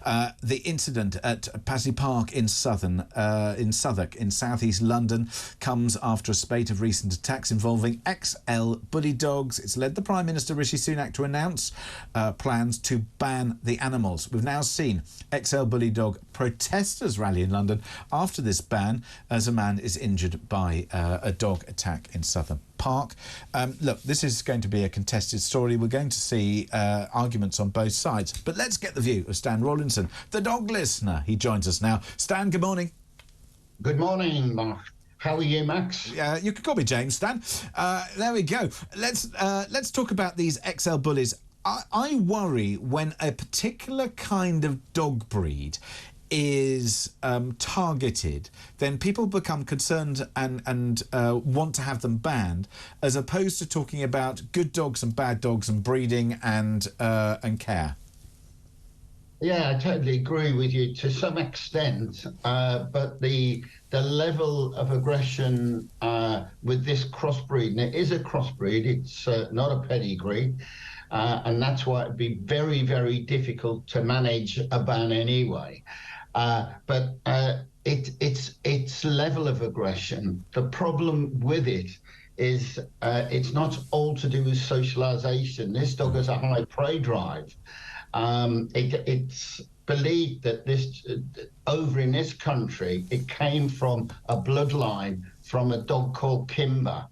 The incident at Paisley Park in Southwark, in south-east London, comes after a spate of recent attacks involving XL bully dogs. It's led the Prime Minister Rishi Sunak to announce plans to ban the animals. We've now seen XL bully dog protesters rally in London after this ban, as a man is injured by a dog attack in Southern Park. Look, this is going to be a contested story. We're going to see arguments on both sides. But let's get the view of Stan Rawlinson, the dog listener. He joins us now. Stan, good morning. Good morning, Mark. How are you, Max? You could call me James, Stan. There we go. Let's talk about these XL bullies. I worry when a particular kind of dog breed is targeted, then people become concerned and want to have them banned, as opposed to talking about good dogs and bad dogs and breeding and care. Yeah, I totally agree with you to some extent, but the level of aggression with this crossbreed, and it is a crossbreed, it's not a pedigree, and that's why it'd be very, very difficult to manage a ban anyway. But its level of aggression, the problem with it is it's not all to do with socialization. This dog has a high prey drive. It's believed that this, over in this country, it came from a bloodline from a dog called Kimber,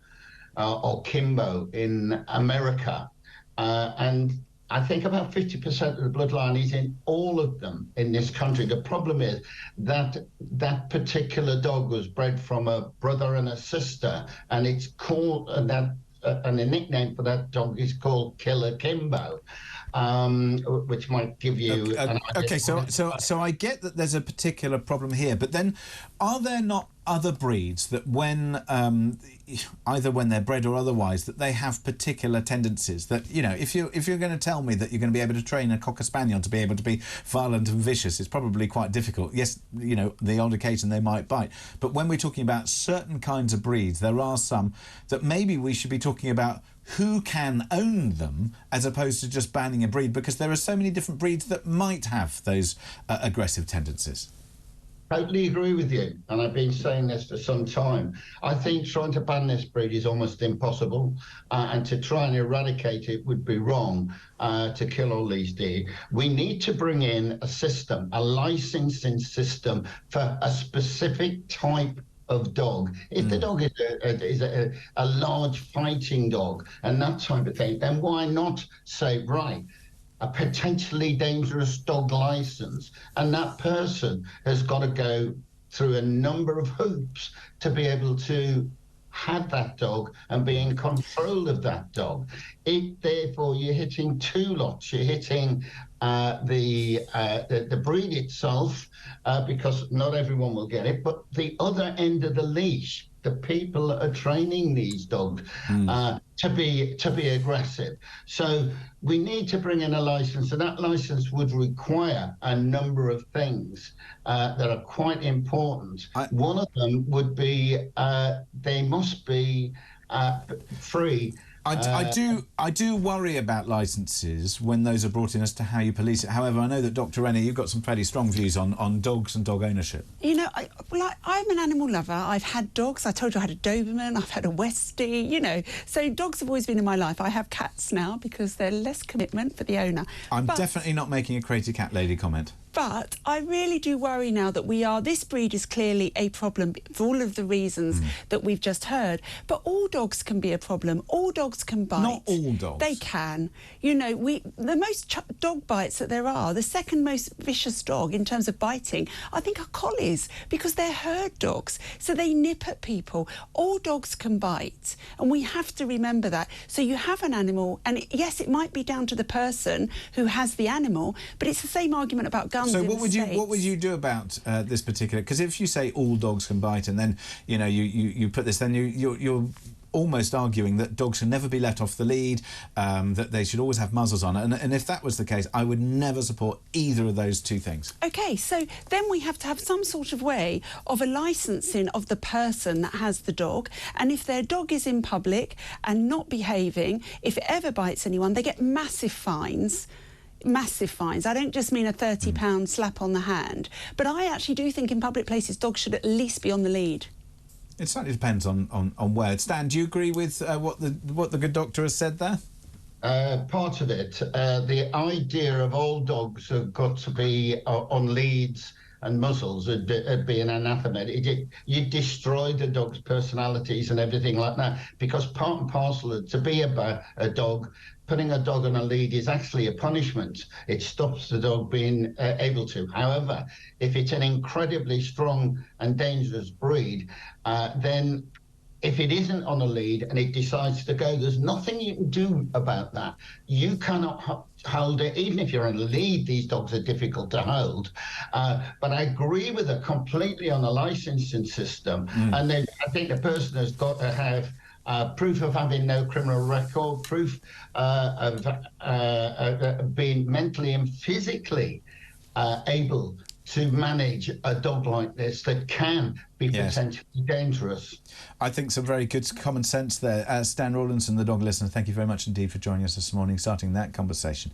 or Kimbo in America. And I think about 50% of the bloodline is in all of them in this country. The problem is that that particular dog was bred from a brother and a sister, and it's called, and the nickname for that dog is called Killer Kimbo, which might give you an idea. Okay, so I get that there's a particular problem here, but then are there not other breeds that when either when they're bred or otherwise, that they have particular tendencies that, you know, if you're going to tell me that you're going to be able to train a Cocker Spaniel to be able to be violent and vicious, it's probably quite difficult. Yes, you know, the odd occasion they might bite, but when we're talking about certain kinds of breeds, there are some that maybe we should be talking about who can own them as opposed to just banning a breed, because there are so many different breeds that might have those aggressive tendencies. Totally agree with you, and I've been saying this for some time. I think trying to ban this breed is almost impossible, and to try and eradicate it would be wrong, to kill all these deer. We need to bring in a system, a licensing system for a specific type of dog. If the dog is a large fighting dog and that type of thing, then why not say, right, a potentially dangerous dog license, and that person has got to go through a number of hoops to be able to have that dog and be in control of that dog. Therefore, you're hitting two lots. You're hitting the breed itself, because not everyone will get it, but the other end of the leash, the people that are training these dogs to be aggressive. So we need to bring in a license, and that license would require a number of things that are quite important. One of them would be they must be free. I do worry about licences when those are brought in as to how you police it. However, I know that Dr Renee, you've got some fairly strong views on dogs and dog ownership. You know, I'm an animal lover. I've had dogs. I told you I had a Doberman. I've had a Westie, you know. So dogs have always been in my life. I have cats now because they're less commitment for the owner. I'm definitely not making a crazy cat lady comment. But I really do worry now that this breed is clearly a problem for all of the reasons that we've just heard. But all dogs can be a problem. All dogs can bite. Not all dogs. They can. You know, the most dog bites that there are, the second most vicious dog in terms of biting, I think are collies, because they're herd dogs. So they nip at people. All dogs can bite, and we have to remember that. So you have an animal, and yes, it might be down to the person who has the animal, but it's the same argument about guns. So what would you do about this particular? Because if you say all dogs can bite, and then you know you put this, then you're almost arguing that dogs should never be let off the lead, that they should always have muzzles on. And if that was the case, I would never support either of those two things. OK, so then we have to have some sort of way of a licensing of the person that has the dog. And if their dog is in public and not behaving, if it ever bites anyone, they get massive fines. massive fines. I don't just mean a £30 slap on the hand, but I actually do think in public places dogs should at least be on the lead. It certainly depends on where. Stan, do you agree with what the good doctor has said there? Part of it. The idea of all dogs have got to be on leads and muzzles would be an anathema. You destroy the dog's personalities and everything like that, because part and parcel of to be a dog, putting a dog on a lead is actually a punishment. It stops the dog being able to. However, if it's an incredibly strong and dangerous breed, then if it isn't on a lead and it decides to go, there's nothing you can do about that. You cannot hold it. Even if you're on a lead, these dogs are difficult to hold. But I agree with her completely on the licensing system. And then I think the person has got to have proof of having no criminal record, proof of being mentally and physically able to manage a dog like this that can be potentially dangerous. I think some very good common sense there. Stan Rawlinson, the dog listener, thank you very much indeed for joining us this morning, starting that conversation.